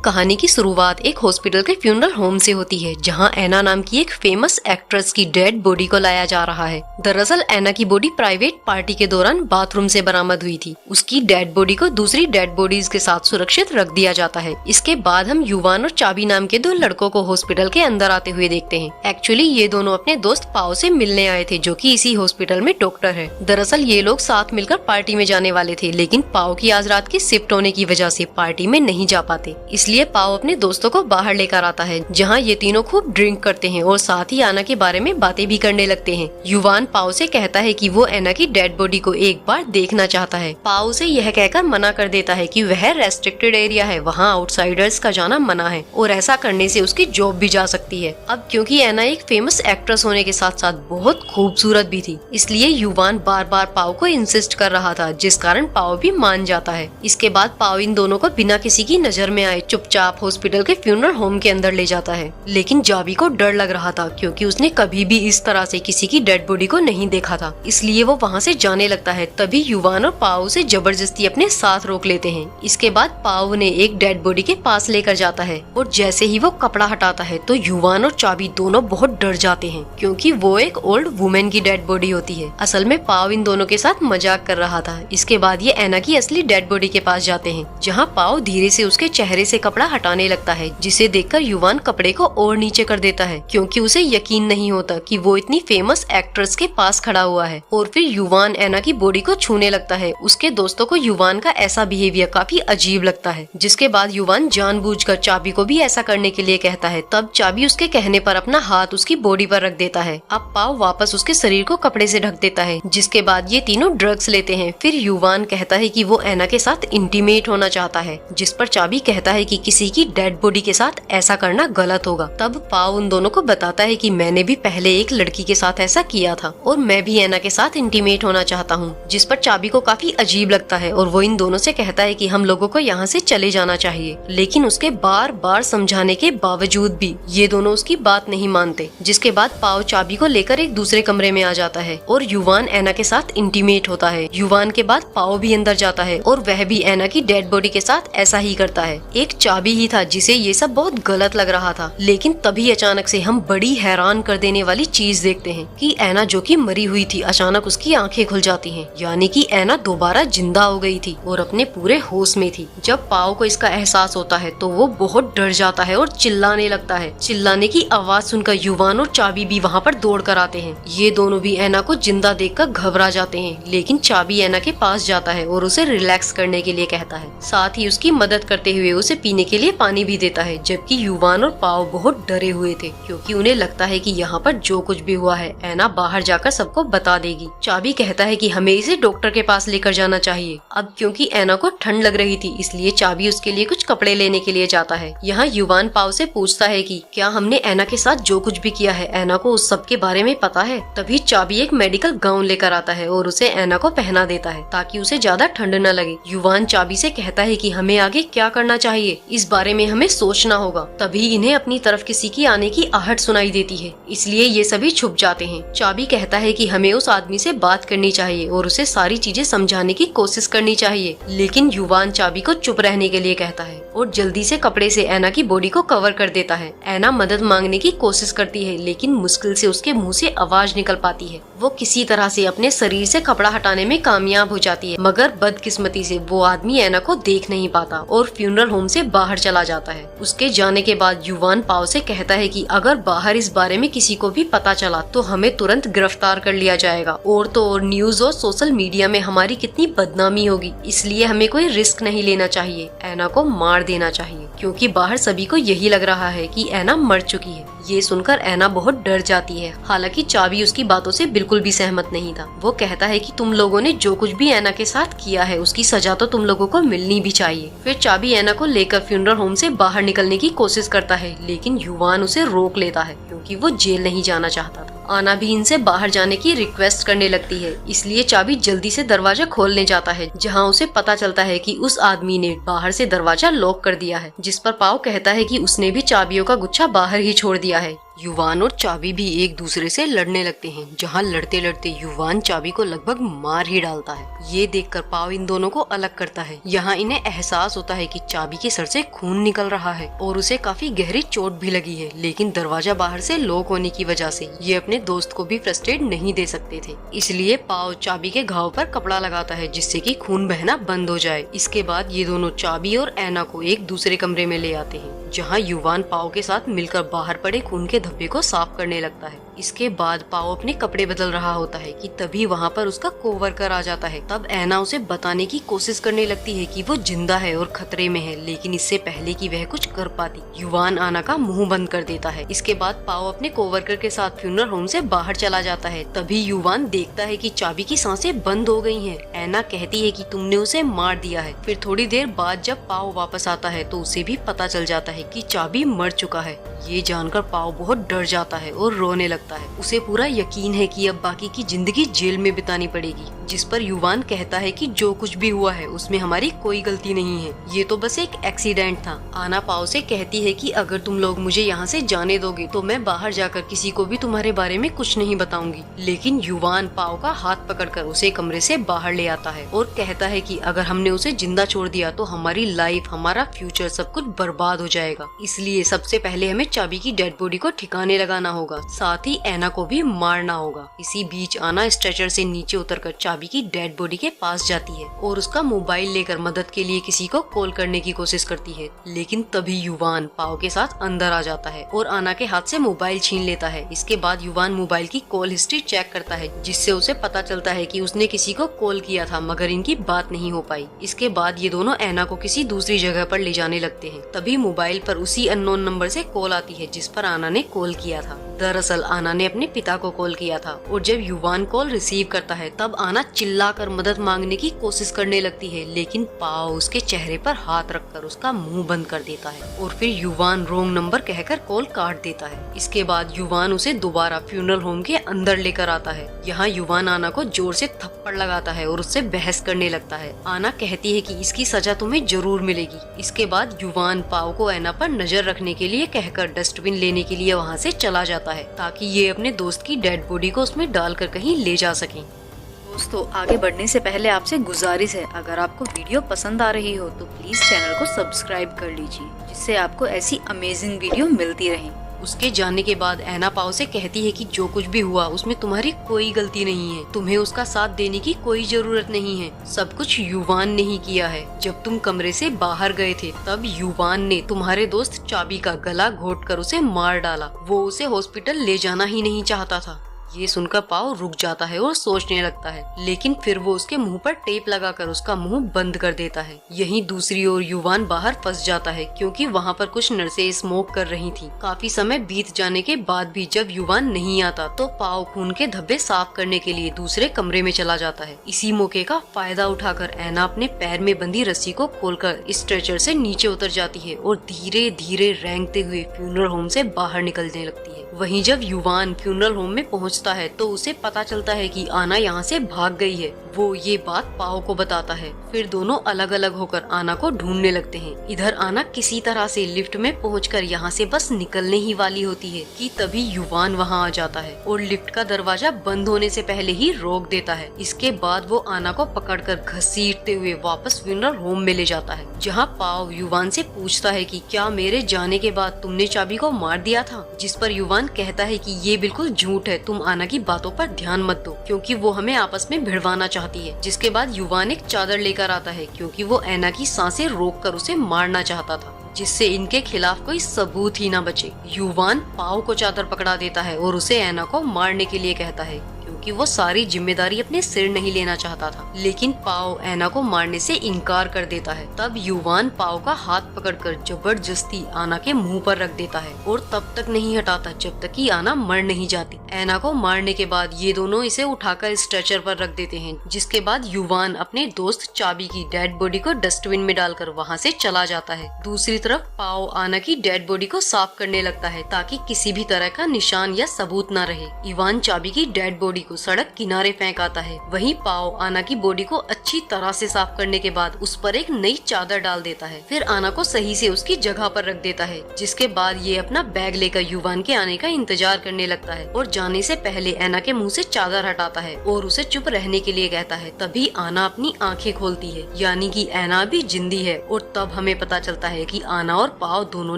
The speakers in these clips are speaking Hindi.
कहानी की शुरुआत एक हॉस्पिटल के फ्यूनरल होम से होती है, जहां एना नाम की एक फेमस एक्ट्रेस की डेड बॉडी को लाया जा रहा है। दरअसल एना की बॉडी प्राइवेट पार्टी के दौरान बाथरूम से बरामद हुई थी। उसकी डेड बॉडी को दूसरी डेड बॉडीज के साथ सुरक्षित रख दिया जाता है। इसके बाद हम युवान और चाबी नाम के दो लड़कों को हॉस्पिटल के अंदर आते हुए देखते हैं। एक्चुअली ये दोनों अपने दोस्त पाओ से मिलने आए थे, जो कि इसी हॉस्पिटल में डॉक्टर है। दरअसल ये लोग साथ मिलकर पार्टी में जाने वाले थे, लेकिन पाओ की आज रात की शिफ्ट होने की वजह से पार्टी में नहीं जा पाते। इसलिए पाओ अपने दोस्तों को बाहर लेकर आता है, जहां ये तीनों खूब ड्रिंक करते हैं और साथ ही एना के बारे में बातें भी करने लगते हैं। युवान पाओ से कहता है कि वो एना की डेड बॉडी को एक बार देखना चाहता है। पाओ से यह कहकर मना कर देता है कि वह रेस्ट्रिक्टेड एरिया है, वहाँ आउटसाइडर्स का जाना मना है और ऐसा करने से उसकी जॉब भी जा सकती है। अब क्योंकि एना एक फेमस एक्ट्रेस होने के साथ साथ बहुत खूबसूरत भी थी, इसलिए युवान बार बार पाओ को इंसिस्ट कर रहा था, जिस कारण पाओ भी मान जाता है। इसके बाद पाओ इन दोनों को बिना किसी की नजर में आए चुपचाप हॉस्पिटल के फ्यूनरल होम के अंदर ले जाता है। लेकिन जाबी को डर लग रहा था, क्योंकि उसने कभी भी इस तरह से किसी की डेड बॉडी को नहीं देखा था, इसलिए वो वहाँ से जाने लगता है। तभी युवान और पाओ से जबरदस्ती अपने साथ रोक लेते हैं। इसके बाद पाओ ने एक डेड बॉडी के पास लेकर जाता है और जैसे ही वो कपड़ा हटाता है तो युवान और चाबी दोनों बहुत डर जाते हैं, क्योंकि वो एक ओल्ड वुमेन की डेड बॉडी होती है। असल में पाओ इन दोनों के साथ मजाक कर रहा था। इसके बाद ये एना की असली डेड बॉडी के पास जाते हैं, जहाँ पाओ धीरे से उसके चेहरे से कपड़ा हटाने लगता है, जिसे देखकर युवान कपड़े को और नीचे कर देता है, क्योंकि उसे यकीन नहीं होता कि वो इतनी फेमस एक्ट्रेस के पास खड़ा हुआ है। और फिर युवान एना की बॉडी को छूने लगता है। उसके दोस्तों को युवान का ऐसा बिहेवियर काफी अजीब लगता है, जिसके बाद युवान जानबूझकर चाबी को भी ऐसा करने के लिए कहता है। तब चाबी उसके कहने पर अपना हाथ उसकी बॉडी पर रख देता है। अब पाओ वापस उसके शरीर को कपड़े से ढक देता है, जिसके बाद ये तीनों ड्रग्स लेते हैं। फिर युवान कहता है कि वो एना के साथ इंटीमेट होना चाहता है, जिस पर चाबी कहता है कि किसी की डेड बॉडी के साथ ऐसा करना गलत होगा। तब पाओ उन दोनों को बताता है कि मैंने भी पहले एक लड़की के साथ ऐसा किया था और मैं भी एना के साथ इंटीमेट होना चाहता हूँ, जिस पर चाबी को काफी अजीब लगता है और वो इन दोनों से कहता है कि हम लोगों को यहाँ से चले जाना चाहिए। लेकिन उसके बार बार समझाने के बावजूद भी ये दोनों उसकी बात नहीं मानते, जिसके बाद पाओ चाबी को लेकर एक दूसरे कमरे में आ जाता है और युवान एना के साथ इंटीमेट होता है। युवान के बाद पाओ भी अंदर जाता है और वह भी एना की डेड बॉडी के साथ ऐसा ही करता है। एक चाबी ही था जिसे ये सब बहुत गलत लग रहा था, लेकिन तभी अचानक से हम बड़ी हैरान कर देने वाली चीज देखते हैं कि एना जो कि मरी हुई थी, अचानक उसकी आंखें खुल जाती हैं, यानी कि एना दोबारा जिंदा हो गई थी और अपने पूरे होश में थी। जब पाओ को इसका एहसास होता है तो वो बहुत डर जाता है और चिल्लाने लगता है। चिल्लाने की आवाज सुनकर युवान और चाबी भी वहाँ पर दौड़ कर आते हैं। ये दोनों भी एना को जिंदा देखकर घबरा जाते हैं, लेकिन चाबी एना के पास जाता है और उसे रिलैक्स करने के लिए कहता है। साथ ही उसकी मदद करते हुए उसे पीने के लिए पानी भी देता है, जबकि युवान और पाओ बहुत डरे हुए थे, क्योंकि उन्हें लगता है कि यहाँ पर जो कुछ भी हुआ है एना बाहर जाकर सबको बता देगी। चाबी कहता है कि हमें इसे डॉक्टर के पास लेकर जाना चाहिए। अब क्योंकि एना को ठंड लग रही थी, इसलिए चाबी उसके लिए कुछ कपड़े लेने के लिए जाता है। यहाँ युवान पाओ से पूछता है कि क्या हमने एना के साथ जो कुछ भी किया है एना को उस सब के बारे में पता है। तभी चाबी एक मेडिकल गाउन लेकर आता है और उसे एना को पहना देता है, ताकि उसे ज्यादा ठंड न लगे। युवान चाबी से कहता है कि हमें आगे क्या करना चाहिए, इस बारे में हमें सोचना होगा। तभी इन्हें अपनी तरफ किसी की आने की आहट सुनाई देती है, इसलिए ये सभी छुप जाते हैं। चाबी कहता है कि हमें उस आदमी से बात करनी चाहिए और उसे सारी चीजें समझाने की कोशिश करनी चाहिए, लेकिन युवान चाबी को चुप रहने के लिए कहता है और जल्दी से कपड़े से एना की बॉडी को कवर कर देता है। एना मदद मांगने की कोशिश करती है, लेकिन मुश्किल से उसके मुंह से आवाज निकल पाती है। वो किसी तरह से अपने शरीर से कपड़ा हटाने में कामयाब हो जाती है, मगर बदकिस्मती से वो आदमी एना को देख नहीं पाता और फ्यूनरल होम से बाहर चला जाता है। उसके जाने के बाद युवान पाओ से कहता है कि अगर बाहर इस बारे में किसी को भी पता चला तो हमें तुरंत गिरफ्तार कर लिया जाएगा, और तो और न्यूज और सोशल मीडिया में हमारी कितनी बदनामी होगी, इसलिए हमें कोई रिस्क नहीं लेना चाहिए, एना को मार देना चाहिए, क्योंकि बाहर सभी को यही लग रहा है कि एना मर चुकी है। ये सुनकर एना बहुत डर जाती है। हालांकि चाबी उसकी बातों से बिल्कुल भी सहमत नहीं था। वो कहता है कि तुम लोगों ने जो कुछ भी एना के साथ किया है उसकी सजा तो तुम लोगों को मिलनी भी चाहिए। फिर चाबी एना को लेकर फ्यूनरल होम से बाहर निकलने की कोशिश करता है, लेकिन युवान उसे रोक लेता है, क्योंकि वो जेल नहीं जाना चाहता था। आना भी इनसे बाहर जाने की रिक्वेस्ट करने लगती है, इसलिए चाबी जल्दी से दरवाजा खोलने जाता है, जहां उसे पता चलता है कि उस आदमी ने बाहर से दरवाजा लॉक कर दिया है, जिस पर पाओ कहता है कि उसने भी चाबियों का गुच्छा बाहर ही छोड़ दिया है। युवान और चाबी भी एक दूसरे से लड़ने लगते हैं, जहाँ लड़ते लड़ते युवान चाबी को लगभग मार ही डालता है। ये देखकर पाव इन दोनों को अलग करता है। यहाँ इन्हें एहसास होता है कि चाबी के सर से खून निकल रहा है और उसे काफी गहरी चोट भी लगी है, लेकिन दरवाजा बाहर से लॉक होने की वजह से ये अपने दोस्त को भी फर्स्ट एड नहीं दे सकते थे। इसलिए पाव चाबी के घाव पर कपड़ा लगाता है जिससे कि खून बहना बंद हो जाए। इसके बाद ये दोनों चाबी और ऐना को एक दूसरे कमरे में ले आते हैं, जहाँ युवान पाव के साथ मिलकर बाहर पड़े खून के धब्बे को साफ करने लगता है। इसके बाद पाव अपने कपड़े बदल रहा होता है कि तभी वहाँ पर उसका कोवर्कर आ जाता है। तब ऐना उसे बताने की कोशिश करने लगती है कि वो जिंदा है और खतरे में है, लेकिन इससे पहले कि वह कुछ कर पाती युवान आना का मुंह बंद कर देता है। इसके बाद पाव अपने कोवर्कर के साथ फ्यूनरल होम से बाहर चला जाता है। तभी युवान देखता है कि चाबी की सांसें बंद हो गई हैं। ऐना कहती है कि तुमने उसे मार दिया है। फिर थोड़ी देर बाद जब पाव वापस आता है तो उसे भी पता चल जाता है कि चाबी मर चुका है। ये जानकर पाव बहुत डर जाता है और रोने लगता है। उसे पूरा यकीन है कि अब बाकी की जिंदगी जेल में बितानी पड़ेगी, जिस पर युवान कहता है कि जो कुछ भी हुआ है उसमें हमारी कोई गलती नहीं है, ये तो बस एक एक्सीडेंट था। आना पाव से कहती है कि अगर तुम लोग मुझे यहाँ से जाने दोगे तो मैं बाहर जाकर किसी को भी तुम्हारे बारे में कुछ नहीं बताऊंगी। लेकिन युवान पाव का हाथ पकड़कर उसे कमरे से बाहर ले आता है और कहता है कि अगर हमने उसे जिंदा छोड़ दिया तो हमारी लाइफ, हमारा फ्यूचर सब कुछ बर्बाद हो जाएगा। इसलिए सबसे पहले हमें चाबी की डेड बॉडी को ठिकाने लगाना होगा, साथ ही ऐना को भी मारना होगा। इसी बीच आना स्ट्रेचर से नीचे उतरकर चाबी की डेड बॉडी के पास जाती है और उसका मोबाइल लेकर मदद के लिए किसी को कॉल करने की कोशिश करती है, लेकिन तभी युवान पाव के साथ अंदर आ जाता है और आना के हाथ से मोबाइल छीन लेता है। इसके बाद युवान मोबाइल की कॉल हिस्ट्री चेक करता है, जिससे उसे पता चलता है कि उसने किसी को कॉल किया था मगर इनकी बात नहीं हो पाई। इसके बाद ये दोनों ऐना को किसी दूसरी जगह पर ले जाने लगते हैं। तभी मोबाइल पर उसी अननोन नंबर से कॉल आती है जिस पर आना ने कॉल किया था। दरअसल आना ने अपने पिता को कॉल किया था और जब युवान कॉल रिसीव करता है तब आना चिल्लाकर मदद मांगने की कोशिश करने लगती है, लेकिन पाव उसके चेहरे पर हाथ रखकर उसका मुंह बंद कर देता है और फिर युवान रॉन्ग नंबर कहकर कॉल काट देता है। इसके बाद युवान उसे दोबारा फ्यूनरल होम के अंदर लेकर आता है। यहाँ युवान आना को जोर से थप्पड़ लगाता है और उससे बहस करने लगता है। आना कहती है कि इसकी सजा तुम्हें जरूर मिलेगी। इसके बाद युवान पाव को ऐना पर नजर रखने के लिए कहकर डस्टबिन लेने के लिए वहाँ से चला जाता है, ताकि ये अपने दोस्त की डेड बॉडी को उसमें डालकर कहीं ले जा सकें। दोस्तों, आगे बढ़ने से पहले आपसे गुजारिश है, अगर आपको वीडियो पसंद आ रही हो तो प्लीज चैनल को सब्सक्राइब कर लीजिए, जिससे आपको ऐसी अमेजिंग वीडियो मिलती रहे। उसके जाने के बाद ऐना पाव से कहती है कि जो कुछ भी हुआ उसमें तुम्हारी कोई गलती नहीं है, तुम्हें उसका साथ देने की कोई जरूरत नहीं है, सब कुछ युवान ने ही किया है। जब तुम कमरे से बाहर गए थे तब युवान ने तुम्हारे दोस्त चाबी का गला घोंटकर उसे मार डाला। वो उसे हॉस्पिटल ले जाना ही नहीं चाहता था। ये सुनकर पाव रुक जाता है और सोचने लगता है, लेकिन फिर वो उसके मुंह पर टेप लगाकर उसका मुंह बंद कर देता है। यहीं दूसरी ओर युवान बाहर फंस जाता है क्योंकि वहाँ पर कुछ नर्सें स्मोक कर रही थी। काफी समय बीत जाने के बाद भी जब युवान नहीं आता तो पाव खून के धब्बे साफ करने के लिए दूसरे कमरे में चला जाता है। इसी मौके का फायदा उठाकर ऐना अपने पैर में बंधी रस्सी को खोलकर स्ट्रेचर से नीचे उतर जाती है और धीरे धीरे रेंगते हुए फ्यूनरल होम से बाहर निकलने लगती है। वहीं जब युवान फ्यूनरल होम में पहुंचता है तो उसे पता चलता है कि आना यहाँ से भाग गई है। वो ये बात पाव को बताता है। फिर दोनों अलग अलग होकर आना को ढूंढने लगते हैं। इधर आना किसी तरह से लिफ्ट में पहुंचकर यहाँ से बस निकलने ही वाली होती है कि तभी युवान वहाँ आ जाता है और लिफ्ट का दरवाजा बंद होने से पहले ही रोक देता है। इसके बाद वो आना को पकड़कर घसीटते हुए वापस फ्यूनरल होम में ले जाता है, जहाँ पाव युवान से पूछता है कि क्या मेरे जाने के बाद तुमने चाबी को मार दिया था, जिस पर युवान कहता है कि ये बिल्कुल झूठ है, तुम आना की बातों पर ध्यान मत दो क्योंकि वो हमें आपस में भिड़वाना चाहती है। जिसके बाद युवान एक चादर लेकर आता है क्योंकि वो ऐना की सांसें रोककर उसे मारना चाहता था, जिससे इनके खिलाफ कोई सबूत ही ना बचे। युवान पाव को चादर पकड़ा देता है और उसे ऐना को मारने के लिए कहता है क्योंकि वो सारी जिम्मेदारी अपने सिर नहीं लेना चाहता था, लेकिन पाव ऐना को मारने से इनकार कर देता है। तब युवान पाव का हाथ पकड़कर जबरदस्ती आना के मुंह पर रख देता है और तब तक नहीं हटाता जब तक कि आना मर नहीं जाती। ऐना को मारने के बाद ये दोनों इसे उठाकर स्ट्रेचर पर रख देते हैं, जिसके बाद युवान अपने दोस्त चाबी की डेड बॉडी को डस्टबिन में डालकर वहाँ से चला जाता है। दूसरी तरफ पाव आना की डेड बॉडी को साफ करने लगता है ताकि किसी भी तरह का निशान या सबूत न रहे। इवान चाबी की डेड बॉडी बॉडी को सड़क किनारे फेंक आता है। वहीं पाओ आना की बॉडी को अच्छी तरह से साफ करने के बाद उस पर एक नई चादर डाल देता है। फिर आना को सही से उसकी जगह पर रख देता है, जिसके बाद ये अपना बैग लेकर युवान के आने का इंतजार करने लगता है और जाने से पहले ऐना के मुंह से चादर हटाता है और उसे चुप रहने के लिए कहता है। तभी आना अपनी आंखें खोलती है, यानी कि ऐना भी जिंदी है। और तब हमें पता चलता है कि आना और पाओ दोनों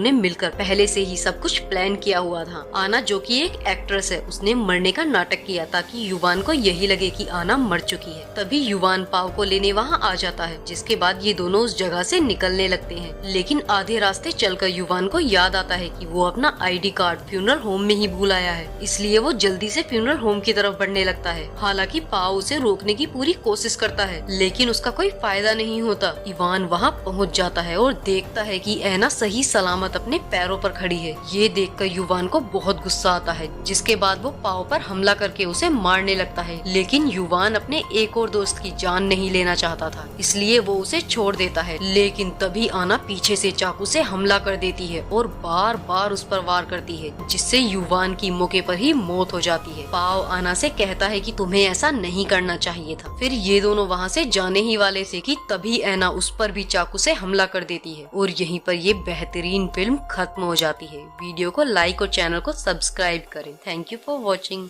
ने मिलकर पहले से ही सब कुछ प्लान किया हुआ था। आना जो कि एक एक्ट्रेस है, उसने मरने का नाटक किया ताकि युवान को यही लगे कि आना मर चुकी है। तभी युवान पाओ को लेने वहाँ आ जाता है, जिसके बाद ये दोनों उस जगह से निकलने लगते हैं। लेकिन आधे रास्ते चलकर युवान को याद आता है कि वो अपना ID कार्ड फ्यूनरल होम में ही भूल आया है, इसलिए वो जल्दी से फ्यूनरल होम की तरफ बढ़ने लगता है। हालांकि पाओ उसे रोकने की पूरी कोशिश करता है, लेकिन उसका कोई फायदा नहीं होता। युवान वहाँ पहुँच जाता है और देखता है कि ऐना सही सलामत अपने पैरों पर खड़ी है। ये देखकर युवान को बहुत गुस्सा आता है, जिसके बाद वो पाओ पर हमला करके उसे मारने लगता है। लेकिन युवान अपने एक और दोस्त की जान नहीं लेना चाहता था, इसलिए वो उसे छोड़ देता है। लेकिन तभी आना पीछे से चाकू से हमला कर देती है और बार बार उस पर वार करती है, जिससे युवान की मौके पर ही मौत हो जाती है। पाओ आना से कहता है कि तुम्हें ऐसा नहीं करना चाहिए था। फिर ये दोनों वहाँ से जाने ही वाले थे कि तभी ऐना उस पर भी चाकू से हमला कर देती है और यहीं पर ये बेहतरीन फिल्म खत्म हो जाती है। वीडियो को लाइक और चैनल को सब्सक्राइब करें। Thank you for watching.